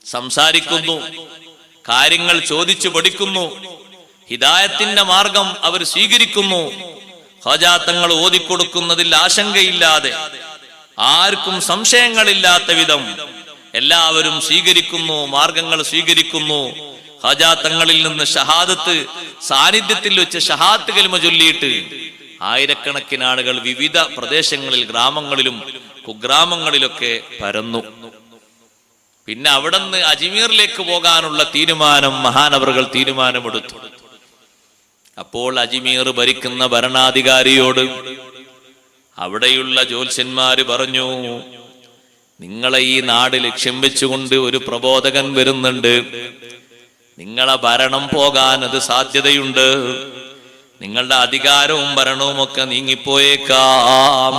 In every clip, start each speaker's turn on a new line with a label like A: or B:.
A: സംസാരിക്കുന്നു, കാര്യങ്ങൾ ചോദിച്ചു പഠിക്കുന്നു, ഹിദായത്തിന്റെ മാർഗം അവർ സ്വീകരിക്കുന്നു. ഖാജാ തങ്ങൾ ഓതിക്കൊടുക്കുന്നതിൽ ആശങ്കയില്ലാതെ, ആർക്കും സംശയങ്ങളില്ലാത്ത വിധം എല്ലാവരും സ്വീകരിക്കുന്നു, മാർഗങ്ങൾ സ്വീകരിക്കുന്നു. ഖാജാ തങ്ങളിൽ നിന്ന് ഷഹാദത്ത് സാന്നിധ്യത്തിൽ വെച്ച് ഷഹാദത്ത് കലിമ ചൊല്ലിയിട്ട് ആയിരക്കണക്കിന് ആളുകൾ വിവിധ പ്രദേശങ്ങളിൽ, ഗ്രാമങ്ങളിലും കുഗ്രാമങ്ങളിലൊക്കെ പരന്നു. പിന്നെ അവിടെ നിന്ന് അജ്മീറിലേക്ക് പോകാനുള്ള തീരുമാനം മഹാനവറുകൾ തീരുമാനമെടുത്തു. അപ്പോൾ അജ്മീർ ഭരിക്കുന്ന ഭരണാധികാരിയോട് അവിടെയുള്ള ജ്യോത്സ്യന്മാര് പറഞ്ഞു, നിങ്ങളെ ഈ നാട് ലക്ഷ്യം വെച്ചുകൊണ്ട് ഒരു പ്രബോധകൻ വരുന്നുണ്ട്, നിങ്ങളെ ഭരണം പോകാൻ അത് സാധ്യതയുണ്ട്, നിങ്ങളുടെ അധികാരവും ഭരണവും ഒക്കെ നീങ്ങിപ്പോയേക്കാം.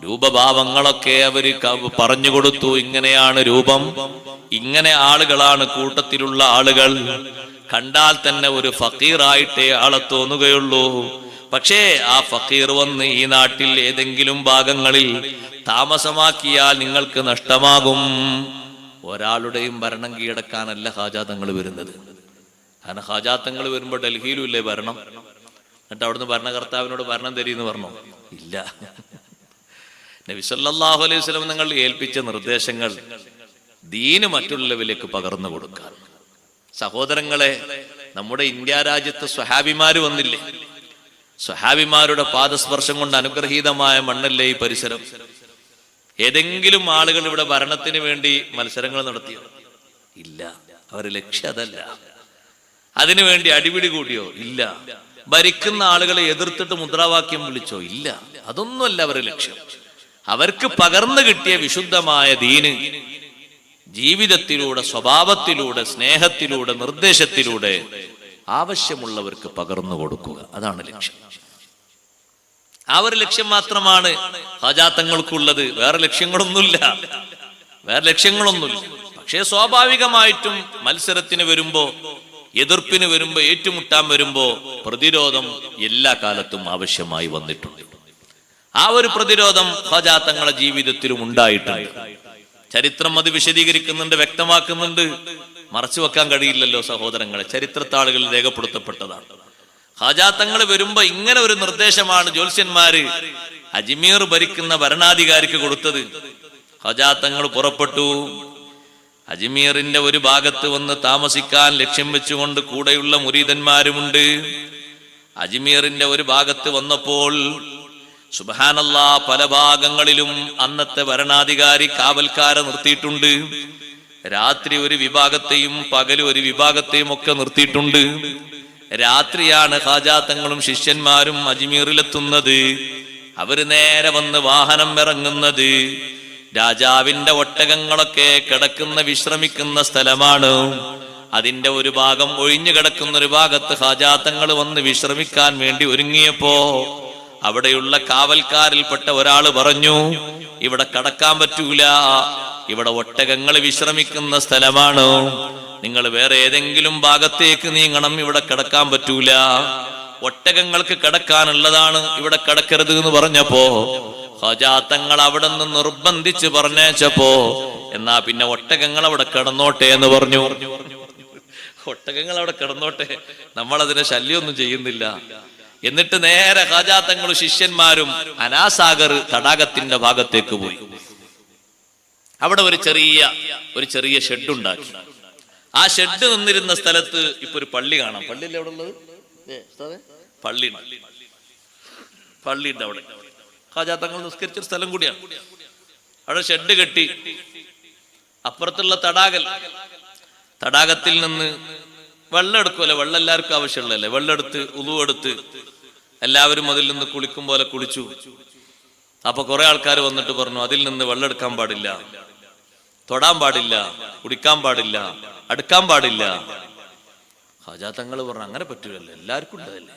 A: രൂപഭാവങ്ങളൊക്കെ അവര് പറഞ്ഞു കൊടുത്തു. ഇങ്ങനെയാണ് രൂപം, ഇങ്ങനെ ആളുകളാണ് കൂട്ടത്തിലുള്ള ആളുകൾ, കണ്ടാൽ തന്നെ ഒരു ഫക്കീറായിട്ടേ ആളെ തോന്നുകയുള്ളൂ. പക്ഷേ ആ ഫക്കീർ വന്ന് ഈ നാട്ടിൽ ഏതെങ്കിലും ഭാഗങ്ങളിൽ താമസമാക്കിയാൽ നിങ്ങൾക്ക് നഷ്ടമാകും. ഒരാളുടെയും ഭരണം കീഴടക്കാനല്ല ഖാജാ തങ്ങൾ വരുന്നത്. കാരണം ഖാജാ തങ്ങൾ വരുമ്പോ ഡൽഹിയിലും ഇല്ലേ ഭരണം, എന്നിട്ട് അവിടുന്ന് ഭരണകർത്താവിനോട് ഭരണം തരീന്ന് പറഞ്ഞോ? ഇല്ല. നബി സല്ലല്ലാഹു അലൈഹി വസല്ലം നിങ്ങൾ ഏൽപ്പിച്ച നിർദ്ദേശങ്ങൾ ദീന് മറ്റുള്ളവരിലേക്ക് പകർന്നു കൊടുക്കാൻ. സഹോദരങ്ങളെ, നമ്മുടെ ഇന്ത്യ രാജ്യത്ത് സ്വഹാബിമാര് വന്നില്ലേ? സ്വഹാബിമാരുടെ പാദസ്പർശം കൊണ്ട് അനുഗ്രഹീതമായ മണ്ണല്ലേ ഈ പരിസരം? ഏതെങ്കിലും ആളുകൾ ഇവിടെ ഭരണത്തിന് വേണ്ടി മത്സരങ്ങൾ നടത്തിയോ? ഇല്ല. അവരുടെ ലക്ഷ്യം അതല്ല. അതിനുവേണ്ടി അടിപിടി കൂടിയോ? ഇല്ല. ഭരിക്കുന്ന ആളുകളെ എതിർത്തിട്ട് മുദ്രാവാക്യം വിളിച്ചോ? ഇല്ല. അതൊന്നുമല്ല അവരുടെ ലക്ഷ്യം. അവർക്ക് പകർന്നു കിട്ടിയ വിശുദ്ധമായ ദീന് ജീവിതത്തിലൂടെ, സ്വഭാവത്തിലൂടെ, സ്നേഹത്തിലൂടെ, നിർദ്ദേശത്തിലൂടെ ആവശ്യമുള്ളവർക്ക് പകർന്നു കൊടുക്കുക. അതാണ് ലക്ഷ്യം. ആ ഒരു ലക്ഷ്യം മാത്രമാണ് ഖാജാ തങ്ങൾക്കുള്ളത്. വേറെ ലക്ഷ്യങ്ങളൊന്നുമില്ല. പക്ഷേ സ്വാഭാവികമായിട്ടും മത്സരത്തിന് വരുമ്പോ, എതിർപ്പിന് വരുമ്പോ, ഏറ്റുമുട്ടാൻ വരുമ്പോ പ്രതിരോധം എല്ലാ കാലത്തും ആവശ്യമായി വന്നിട്ടുണ്ട്. ആ ഒരു പ്രതിരോധം ഖാജാ തങ്ങളുടെ ജീവിതത്തിലും ഉണ്ടായിട്ടുണ്ട്. ചരിത്രം അത് വിശദീകരിക്കുന്നുണ്ട്, വ്യക്തമാക്കുന്നുണ്ട്. മറച്ചു വെക്കാൻ കഴിയില്ലല്ലോ സഹോദരങ്ങളെ, ചരിത്രത്താളുകളിൽ രേഖപ്പെടുത്തപ്പെട്ടതാണ്. ഖാജാ തങ്ങൾ വരുമ്പോ ഇങ്ങനെ ഒരു നിർദ്ദേശമാണ് ജ്യോത്സ്യന്മാര് അജ്മീർ ഭരിക്കുന്ന ഭരണാധികാരിക്ക് കൊടുത്തത്. ഖാജാ തങ്ങൾ പുറപ്പെട്ടു. അജ്മീറിന്റെ ഒരു ഭാഗത്ത് വന്ന് താമസിക്കാൻ ലക്ഷ്യം വെച്ചുകൊണ്ട് കൂടെയുള്ള മുരീദന്മാരുമുണ്ട്. അജ്മീറിന്റെ ഒരു ഭാഗത്ത് വന്നപ്പോൾ സുബ്ഹാനല്ലാഹ്, പല ഭാഗങ്ങളിലും അന്നത്തെ ഭരണാധികാരി കാവൽക്കാരെ നിർത്തിയിട്ടുണ്ട്. രാത്രി ഒരു വിഭാഗത്തെയും പകല് ഒരു വിഭാഗത്തെയും ഒക്കെ നിർത്തിയിട്ടുണ്ട്. രാത്രിയാണ് ഖാജാ തങ്ങളും ശിഷ്യന്മാരും അജ്മീറിലെത്തുന്നത്. അവര് നേരെ വന്ന് വാഹനം ഇറങ്ങുന്നത് രാജാവിന്റെ ഒട്ടകങ്ങളൊക്കെ കിടക്കുന്ന, വിശ്രമിക്കുന്ന സ്ഥലമാണ്. അതിന്റെ ഒരു ഭാഗം ഒഴിഞ്ഞു കിടക്കുന്ന ഒരു ഭാഗത്ത് ഖാജാ തങ്ങൾ വന്ന് വിശ്രമിക്കാൻ വേണ്ടി ഒരുങ്ങിയപ്പോ അവിടെയുള്ള കാവൽക്കാരിൽപ്പെട്ട ഒരാള് പറഞ്ഞു, ഇവിടെ കടക്കാൻ പറ്റൂല, ഇവിടെ ഒട്ടകങ്ങൾ വിശ്രമിക്കുന്ന സ്ഥലമാണ്, നിങ്ങൾ വേറെ ഏതെങ്കിലും ഭാഗത്തേക്ക് നീങ്ങണം, ഇവിടെ കിടക്കാൻ പറ്റൂല, ഒട്ടകങ്ങൾക്ക് കിടക്കാനുള്ളതാണ്, ഇവിടെ കിടക്കരുത് എന്ന് പറഞ്ഞപ്പോ ഖാജാ തങ്ങൾ അവിടെ നിന്ന് നിർബന്ധിച്ച് പറഞ്ഞേച്ചപ്പോ എന്നാ പിന്നെ ഒട്ടകങ്ങൾ അവിടെ കിടന്നോട്ടെ എന്ന് പറഞ്ഞു. ഒട്ടകങ്ങൾ അവിടെ കിടന്നോട്ടെ, നമ്മളതിനെ ശല്യമൊന്നും ചെയ്യുന്നില്ല. എന്നിട്ട് നേരെ ഖാജാ തങ്ങളും ശിഷ്യന്മാരും അനാസാഗർ തടാകത്തിന്റെ ഭാഗത്തേക്ക് പോയി. അവിടെ ഒരു ചെറിയ ഷെഡ് ഉണ്ടാക്കി. ആ ഷെഡ് നിന്നിരുന്ന സ്ഥലത്ത് ഇപ്പൊ ഒരു പള്ളി കാണാം. പള്ളിയല്ലേ അവിടെ ഉള്ളത്? പള്ളിയുണ്ട് അവിടെ. ഖാജാ തങ്ങൾ നിസ്കരിച്ചൊരു സ്ഥലം കൂടിയാണ്. അവിടെ ഷെഡ് കെട്ടി. അപ്പുറത്തുള്ള തടാകത്തിൽ നിന്ന് വെള്ളം എടുക്കുമല്ലോ, വെള്ളം എല്ലാവർക്കും ആവശ്യമുള്ളതല്ലേ, വെള്ളം എടുത്ത് ഉളു എടുത്ത് എല്ലാവരും അതിൽ നിന്ന് കുളിക്കും പോലെ കുളിച്ചു. അപ്പൊ കുറെ ആൾക്കാർ വന്നിട്ട് പറഞ്ഞു, അതിൽ നിന്ന് വെള്ളം എടുക്കാൻ പാടില്ല, തൊടാൻ പാടില്ല, കുടിക്കാൻ പാടില്ല, അടുക്കാൻ പാടില്ല. ഖാജാ തങ്ങൾ പറഞ്ഞു, അങ്ങനെ പറ്റൂലല്ലോ, എല്ലാവർക്കും ഉള്ളതല്ലേ.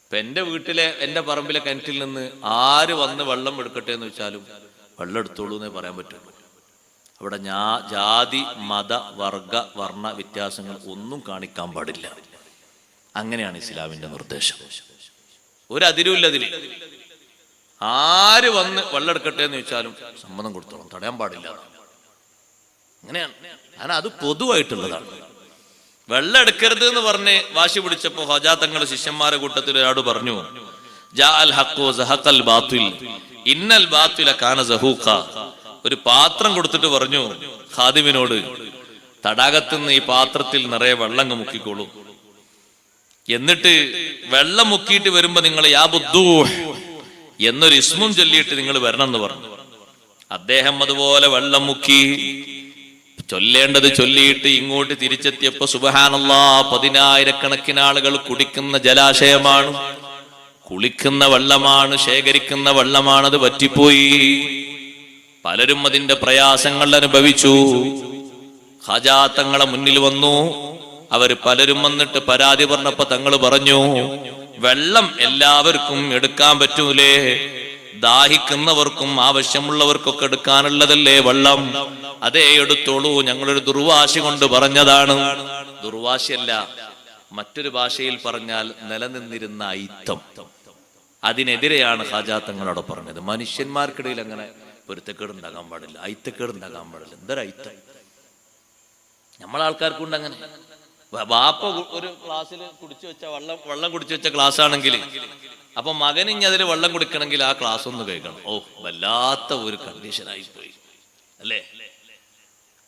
A: ഇപ്പൊ എന്റെ വീട്ടിലെ, എന്റെ പറമ്പിലെ കിണറ്റിൽ നിന്ന് ആര് വന്ന് വെള്ളം എടുക്കട്ടെ എന്ന് വെച്ചാലും വെള്ളം എടുത്തോളൂ എന്നേ പറയാൻ പറ്റുള്ളൂ. അവിടെ ജാതി, മത, വർഗ, വർണ്ണ വ്യത്യാസങ്ങൾ ഒന്നും കാണിക്കാൻ പാടില്ല. അങ്ങനെയാണ് ഇസ്ലാമിന്റെ നിർദ്ദേശം. ഒരതിരുമില്ല അതിൽ. ആര് വന്ന് വെള്ളം എടുക്കട്ടെ എന്ന് ചോദിച്ചാലും സമ്മതം കൊടുത്തോളാം, തടയാൻ പാടില്ല. അങ്ങനെയാണ്. കാരണം അത് പൊതുവായിട്ടുള്ളതാണ്. വെള്ളം എടുക്കരുത് എന്ന് പറഞ്ഞ് വാശി പിടിച്ചപ്പോ ഖാജാ തങ്ങൾ ശിഷ്യന്മാരുടെ കൂട്ടത്തിൽ ഒരാട് പറഞ്ഞു, ജാഅൽ ഹഖ്ഖു സഹഖൽ ബാത്തിൽ ഇന്നൽ ബാത്തില കാന സഹൂഖ. ഒരു പാത്രം കൊടുത്തിട്ട് പറഞ്ഞു ഖാദിമിനോട്, തടാകത്തുനിന്ന് ഈ പാത്രത്തിൽ നിറയെ വെള്ളം മുക്കിക്കോളൂ, എന്നിട്ട് വെള്ളം മുക്കിയിട്ട് വരുമ്പോ നിങ്ങൾ യാ ബുദ്ദൂഹ് എന്നൊരു ഇസ്മും ചൊല്ലിയിട്ട് നിങ്ങൾ വരണം എന്ന് പറഞ്ഞു. അദ്ദേഹം അതുപോലെ വെള്ളം മുക്കി ചൊല്ലേണ്ടത് ചൊല്ലിയിട്ട് ഇങ്ങോട്ട് തിരിച്ചെത്തിയപ്പോ സുബ്ഹാനല്ലാഹ്, 10,000 ആളുകൾ കുടിക്കുന്ന ജലാശയമാണ്, കുളിക്കുന്ന വെള്ളമാണ്, ശേഖരിക്കുന്ന വെള്ളമാണ്. അത് പറ്റിപ്പോയി. പലരും അതിന്റെ പ്രയാസങ്ങൾ അനുഭവിച്ചു. ഖാജാ തങ്ങളെ മുന്നിൽ വന്നു. അവര് പലരും വന്നിട്ട് പരാതി പറഞ്ഞപ്പോ തങ്ങൾ പറഞ്ഞു, വെള്ളം എല്ലാവർക്കും എടുക്കാൻ പറ്റൂലേ? ദാഹിക്കുന്നവർക്കും ആവശ്യമുള്ളവർക്കൊക്കെ എടുക്കാനുള്ളതല്ലേ വെള്ളം? അതേ എടുത്തോളൂ, ഞങ്ങളൊരു ദുർവാശി കൊണ്ട് പറഞ്ഞതാണ്. ദുർവാശിയല്ല, മറ്റൊരു ഭാഷയിൽ പറഞ്ഞാൽ നിലനിന്നിരുന്ന ഐത്തം. അതിനെതിരെയാണ് ഖാജാ തങ്ങളോട് പറഞ്ഞത്. മനുഷ്യന്മാർക്കിടയിൽ അങ്ങനെ പൊരുത്തക്കേടുണ്ടാകാൻ പാടില്ല, ഐത്തക്കേടുണ്ടാകാൻ പാടില്ല. എന്തൊരു ഐത്തം നമ്മളാൾക്കാർക്കുണ്ട് അങ്ങനെ. ബാപ്പ ഒരു ഗ്ലാസ്സിൽ കുടിച്ചു വെച്ച വെള്ളം കുടിച്ചു വെച്ച ഗ്ലാസ് ആണെങ്കിൽ അപ്പൊ മകൻ ഇനി അതിൽ വെള്ളം കുടിക്കണമെങ്കിൽ ആ ഗ്ലാസ് ഒന്ന് കഴിക്കണം. ഓ, വല്ലാത്ത ഒരു കണ്ടീഷനായി പോയി അല്ലേ?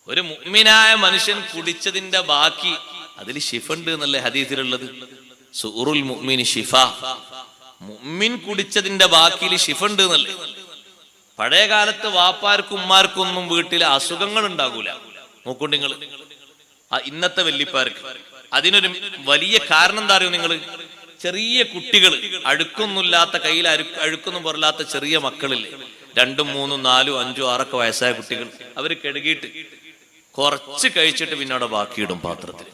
A: ഒരു മുഅ്മിനായ മനുഷ്യൻ കുടിച്ചതിന്റെ ബാക്കി അതിൽ ശിഫുണ്ട് എന്നല്ലേ ഹദീസിലുള്ളത്? സുറുൽ മുഅ്മിനി ശിഫ. മുഅ്മിൻ കുടിച്ചതിന്റെ ബാക്കിയിൽ ശിഫുണ്ട് എന്നല്ലേ? പഴയ കാലത്ത് വാപ്പാർക്കും ഉമ്മാർക്കും ഒന്നും വീട്ടിലെ അസുഖങ്ങൾ ഉണ്ടാകൂല. നോക്കൊണ്ട് നിങ്ങൾ ഇന്നത്തെ വല്യപ്പാർക്ക് അതിനൊരു വലിയ കാരണം എന്താ അറിയോ നിങ്ങൾ? ചെറിയ കുട്ടികൾ, അഴുക്കൊന്നുമില്ലാത്ത, കയ്യിൽ അഴുക്കൊന്നും പോരാത്ത ചെറിയ മക്കളില്ലേ, 2, 3, 4, 5, 6 വയസ്സായ കുട്ടികൾ. അവര് കഴുകിയിട്ട് കുറച്ച് കഴിച്ചിട്ട് പിന്നെ അവിടെ ബാക്കിയിടും പാത്രത്തിൽ.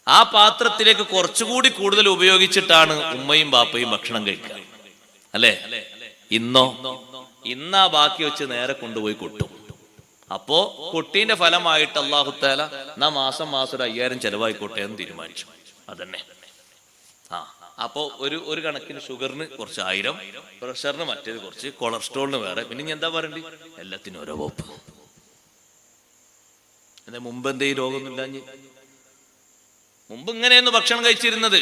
A: ആ പാത്രത്തിലേക്ക് കുറച്ചുകൂടി കൂടുതൽ ഉപയോഗിച്ചിട്ടാണ് ഉമ്മയും ബാപ്പയും ഭക്ഷണം കഴിക്കുക അല്ലേ? ഇന്നാ ബാക്കി വെച്ച് നേരെ കൊണ്ടുപോയി കൊട്ടും. അപ്പോ കൊട്ടീന്റെ ഫലമായിട്ട് അല്ലാഹു തആല മാസം ഒരു 5000 ചെലവായിക്കോട്ടെ എന്ന് തീരുമാനിച്ചു. അതന്നെ. അപ്പോ ഒരു കണക്കിന് ഷുഗറിന് കുറച്ച് 1000, പ്രഷറിന് മറ്റേത് കുറച്ച്, കൊളസ്ട്രോളിന് വേറെ, പിന്നെ ഇനി എന്താ പറയണ്ടേ, എല്ലാത്തിനും ഓരോ വകുപ്പ്. എന്താ മുമ്പ് എന്തേ രോഗമൊന്നുമില്ല? മുമ്പ് ഇങ്ങനെയൊന്നും ഭക്ഷണം കഴിച്ചിരുന്നത്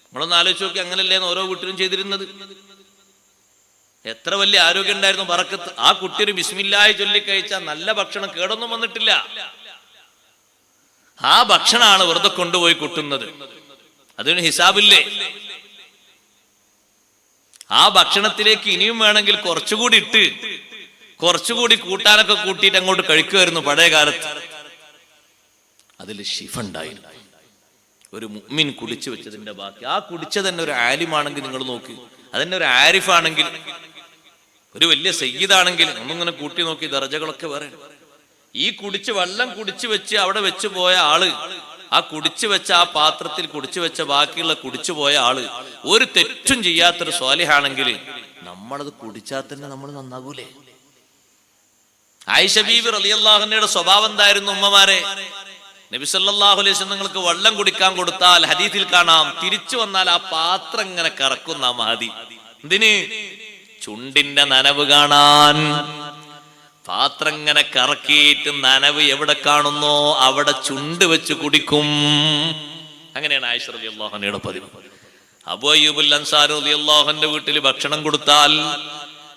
A: നമ്മളൊന്ന് ആലോചിച്ച് നോക്കി. അങ്ങനല്ലേന്ന് ഓരോ വീട്ടിലും ചെയ്തിരുന്നത്. എത്ര വലിയ ആരോഗ്യം ഉണ്ടായിരുന്നു, ബറക്കത്ത്. ആ കുട്ടി ഒരു ബിസ്മില്ലാഹി ചൊല്ലി കഴിച്ചാൽ നല്ല ഭക്ഷണം, കേടൊന്നും വന്നിട്ടില്ല. ആ ഭക്ഷണമാണ് വെറുതെ കൊണ്ടുപോയി കൂട്ടുന്നത്. അതിന് ഹിസാബില്ലേ? ആ ഭക്ഷണത്തിലേക്ക് ഇനിയും വേണമെങ്കിൽ കുറച്ചുകൂടി ഇട്ട് കുറച്ചുകൂടി കൂട്ടാനൊക്കെ കൂട്ടിയിട്ട് അങ്ങോട്ട് കഴിക്കുമായിരുന്നു പഴയ കാലത്ത്. അതിൽ ശിഫുണ്ടായിരുന്നു. ഒരു മുഅ്മിൻ കുടിച്ചു വെച്ചതിന്റെ ബാക്കി, ആ കുടിച്ച തന്നെ ഒരു ആലിമാണെങ്കിൽ നിങ്ങൾ നോക്കി, അതന്നെ ഒരു ആരിഫാണെങ്കിൽ, ഒരു വലിയ സയ്യിദാണെങ്കിൽ ഒന്നിങ്ങനെ കൂട്ടി നോക്കി ദർജകളൊക്കെ വേറെ. ഈ വെള്ളം കുടിച്ചു വെച്ച് അവിടെ വെച്ച് പോയ ആള്, ആ കുടിച്ചു വെച്ച ആ പാത്രത്തിൽ കുടിച്ചു വെച്ച ബാക്കിയുള്ള കുടിച്ചു പോയ ആള് ഒരു തെറ്റും ചെയ്യാത്തൊരു സ്വാലിഹാണെങ്കിൽ നമ്മളത് കുടിച്ചാൽ തന്നെ നമ്മൾ നന്നാകൂലേ? ആയിഷ ബീബി റളിയല്ലാഹു അൻഹയുടെ സ്വഭാവം എന്തായിരുന്നു? ഉമ്മമാരെ, നബി സല്ലല്ലാഹു അലൈഹി വസല്ലം നിങ്ങൾക്ക് വെള്ളം കുടിക്കാൻ കൊടുത്താൽ ഹദീസിൽ കാണാം, തിരിച്ചു വന്നാൽ ആ പാത്രം ഇങ്ങനെ കറക്കുന്ന മഹദി. എന്തിന്? ചുണ്ടിന്റെ നനവ് കാണാൻ. പാത്രം ഇങ്ങനെ കറക്കിയിട്ട് നനവ് എവിടെ കാണുന്നോ അവിടെ ചുണ്ട് വെച്ച് കുടിക്കും. അങ്ങനെയാണ് ആയിഷ റളിയല്ലാഹു അൻഹയുടെ പതിവ്. അബൂ അയ്യൂബുൽ അൻസാരി റളിയല്ലാഹു അൻഹുവിന്റെ വീട്ടിൽ ഭക്ഷണം കൊടുത്താൽ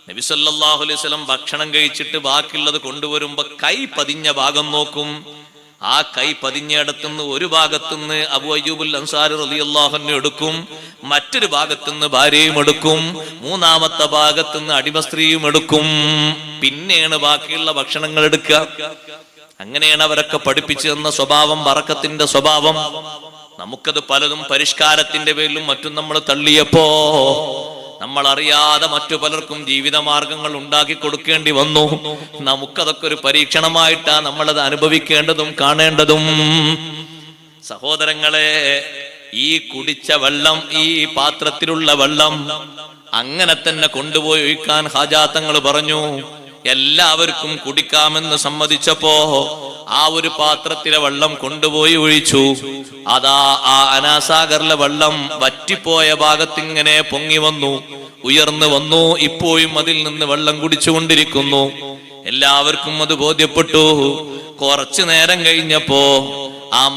A: നബി സല്ലല്ലാഹു അലൈഹി വസല്ലം ഭക്ഷണം കഴിച്ചിട്ട് ബാക്കിയുള്ളത് കൊണ്ടുവരുമ്പോ കൈ പതിഞ്ഞ ഭാഗം നോക്കും. ആ കൈ പതിഞ്ഞയിടത്തുനിന്ന് ഒരു ഭാഗത്തുനിന്ന് അബൂ അയ്യൂബുൽ അൻസാരി റളിയല്ലാഹു അൻഹു എടുക്കും, മറ്റൊരു ഭാഗത്തുനിന്ന് ഭാര്യയും എടുക്കും, മൂന്നാമത്തെ ഭാഗത്തുനിന്ന് അടിമസ്ത്രീയും എടുക്കും. പിന്നെയാണ് ബാക്കിയുള്ള ഭക്ഷണങ്ങൾ എടുക്കുക. അങ്ങനെയാണ് അവരൊക്കെ പഠിപ്പിച്ചു തന്ന സ്വഭാവം, ബറക്കത്തിന്റെ സ്വഭാവം. നമുക്കത് പലതും പരിഷ്കാരത്തിന്റെ പേരിലും മറ്റും നമ്മൾ തള്ളിയപ്പോ നമ്മൾ അറിയാതെ മറ്റു പലർക്കും ജീവിതമാർഗങ്ങൾ ഉണ്ടാക്കി കൊടുക്കേണ്ടി വന്നു. നമുക്കതൊക്കെ ഒരു പരീക്ഷണമായിട്ടാണ് നമ്മളത് അനുഭവിക്കേണ്ടതും കാണേണ്ടതും. സഹോദരങ്ങളെ, ഈ കുടിച്ച വെള്ളം, ഈ പാത്രത്തിലുള്ള വെള്ളം അങ്ങനെ തന്നെ കൊണ്ടുപോയി ഒഴിക്കാൻ ഹാജാ തങ്ങൾ പറഞ്ഞു. എല്ലാവർക്കും കുടിക്കാമെന്ന് സമ്മതിച്ചപ്പോ ആ ഒരു പാത്രത്തിലെ വെള്ളം കൊണ്ടുപോയി ഒഴിച്ചു. അതാ ആ അനാസാഗറിലെ വെള്ളം വറ്റിപ്പോയ ഭാഗത്തിങ്ങനെ പൊങ്ങി വന്നു, ഉയർന്നു വന്നു. ഇപ്പോഴും അതിൽ നിന്ന് വെള്ളം കുടിച്ചുകൊണ്ടിരിക്കുന്നു. എല്ലാവർക്കും അത് ബോധ്യപ്പെട്ടു. കുറച്ചു നേരം കഴിഞ്ഞപ്പോ ആ